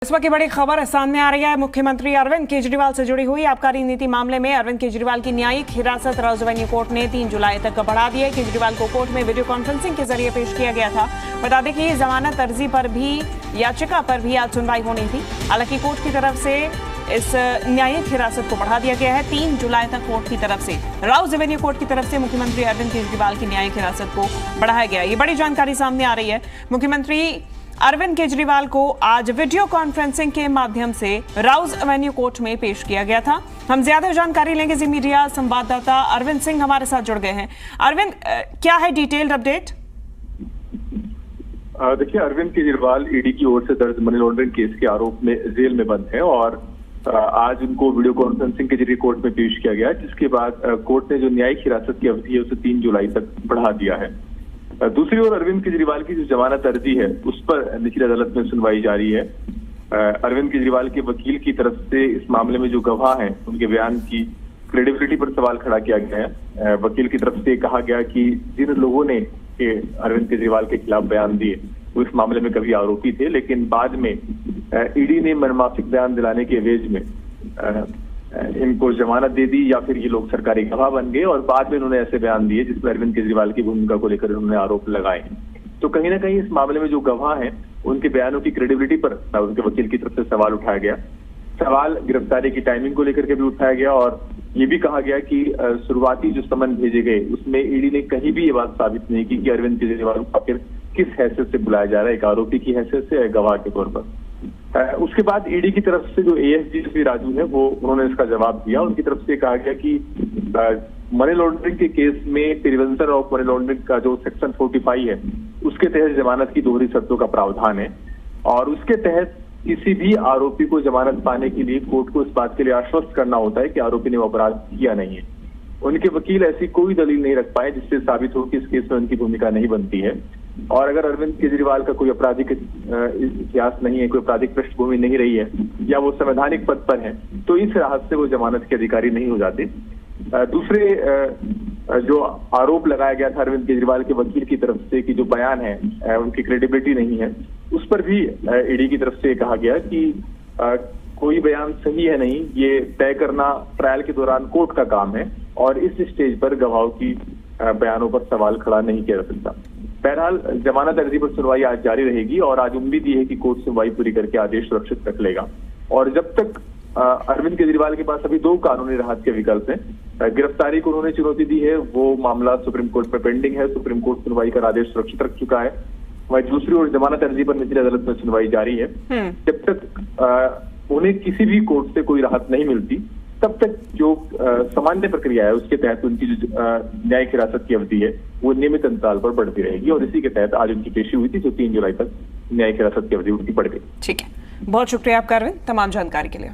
इस वक्त की बड़ी खबर सामने आ रही है। मुख्यमंत्री अरविंद केजरीवाल से जुड़ी हुई आबकारी नीति मामले में अरविंद केजरीवाल की न्यायिक हिरासत राउज एवेन्यू कोर्ट ने 3 जुलाई तक बढ़ा दी है। केजरीवाल को कोर्ट में वीडियो कॉन्फ्रेंसिंग के जरिए पेश किया गया था। बता दें कि जमानत अर्जी पर भी याचिका पर भी आज सुनवाई होनी थी। हालांकि कोर्ट की तरफ से इस न्यायिक हिरासत को बढ़ा दिया गया है 3 जुलाई तक। कोर्ट की तरफ से राउज एवेन्यू कोर्ट की तरफ से मुख्यमंत्री अरविंद केजरीवाल की न्यायिक हिरासत को बढ़ाया गया। ये बड़ी जानकारी सामने आ रही है। मुख्यमंत्री अरविंद केजरीवाल को आज वीडियो कॉन्फ्रेंसिंग के माध्यम से राउज एवेन्यू कोर्ट में पेश किया गया था। हम ज्यादा जानकारी लेंगे। जी मीडिया संवाददाता अरविंद सिंह हमारे साथ जुड़ गए हैं। अरविंद, क्या है डिटेल्ड अपडेट? देखिए, अरविंद केजरीवाल ईडी की ओर से दर्ज मनी लॉन्ड्रिंग केस के आरोप में जेल में बंद है और आज उनको वीडियो कॉन्फ्रेंसिंग के जरिए कोर्ट में पेश किया गया, जिसके बाद कोर्ट ने जो न्यायिक हिरासत की अवधि है उसे 3 जुलाई तक बढ़ा दिया है। दूसरी ओर अरविंद केजरीवाल की जो जमानत अर्जी है उस पर निचली अदालत में सुनवाई जारी है। अरविंद केजरीवाल के वकील की तरफ से इस मामले में जो गवाह हैं उनके बयान की क्रेडिबिलिटी पर सवाल खड़ा किया गया है। वकील की तरफ से कहा गया कि जिन लोगों ने अरविंद केजरीवाल के खिलाफ बयान दिए वो इस मामले में कभी आरोपी थे, लेकिन बाद में ईडी ने मनमाफिक बयान दिलाने के एवज में इनको जमानत दे दी या फिर ये लोग सरकारी गवाह बन गए और बाद में उन्होंने ऐसे बयान दिए जिसमें अरविंद केजरीवाल की भूमिका को लेकर उन्होंने आरोप लगाए। तो कहीं ना कहीं इस मामले में जो गवाह हैं उनके बयानों की क्रेडिबिलिटी पर उनके वकील की तरफ से सवाल उठाया गया। सवाल गिरफ्तारी की टाइमिंग को लेकर के भी उठाया गया और ये भी कहा गया कि शुरुआती जो समन भेजे गए उसमें ईडी ने कहीं भी ये बात साबित नहीं की कि अरविंद केजरीवाल को आखिर किस हैसियत से बुलाया जा रहा है, एक आरोपी की हैसियत से या गवाह के तौर पर। उसके बाद ईडी की तरफ से जो एएसजी राजू है वो उन्होंने इसका जवाब दिया। उनकी तरफ से कहा गया कि मनी लॉन्ड्रिंग के केस में प्रिवेंशन ऑफ मनी लॉन्ड्रिंग का जो सेक्शन 45 है उसके तहत जमानत की दोहरी शर्तों का प्रावधान है और उसके तहत किसी भी आरोपी को जमानत पाने के लिए कोर्ट को इस बात के लिए आश्वस्त करना होता है कि आरोपी ने वो अपराध किया नहीं है। उनके वकील ऐसी कोई दलील नहीं रख पाए जिससे साबित हो कि इस केस में उनकी भूमिका नहीं बनती है और अगर अरविंद केजरीवाल का कोई आपराधिक इतिहास नहीं है, कोई आपराधिक पृष्ठभूमि नहीं रही है या वो संवैधानिक पद पर है तो इस राहत से वो जमानत के अधिकारी नहीं हो जाते। दूसरे जो आरोप लगाया गया था अरविंद केजरीवाल के वकील की तरफ से कि जो बयान है उनकी क्रेडिबिलिटी नहीं है, उस पर भी ईडी की तरफ से कहा गया कि कोई बयान सही है नहीं, ये तय करना ट्रायल के दौरान कोर्ट का काम है और इस स्टेज पर गवाहों की बयानों पर सवाल खड़ा नहीं किया जा सकता। बहरहाल जमानत अर्जी पर सुनवाई आज जारी रहेगी और आज उम्मीद ये है कि कोर्ट सुनवाई पूरी करके आदेश सुरक्षित रख लेगा और जब तक अरविंद केजरीवाल के पास अभी 2 कानूनी राहत के विकल्प हैं। गिरफ्तारी को उन्होंने चुनौती दी है, वो मामला सुप्रीम कोर्ट पर पेंडिंग है, सुप्रीम कोर्ट सुनवाई का आदेश सुरक्षित रख चुका है। वहीं दूसरी ओर जमानत अर्जी पर निचली अदालत में सुनवाई जारी है। जब तक उन्हें किसी भी कोर्ट से कोई राहत नहीं मिलती तब तक जो सामान्य प्रक्रिया है उसके तहत उनकी जो न्यायिक हिरासत की अवधि है वो नियमित अंतराल पर बढ़ती रहेगी और इसी के तहत आज उनकी पेशी हुई थी जो 3 जुलाई तक न्यायिक हिरासत की अवधि उनकी बढ़ गई। ठीक है, बहुत शुक्रिया आपका अरविंद तमाम जानकारी के लिए।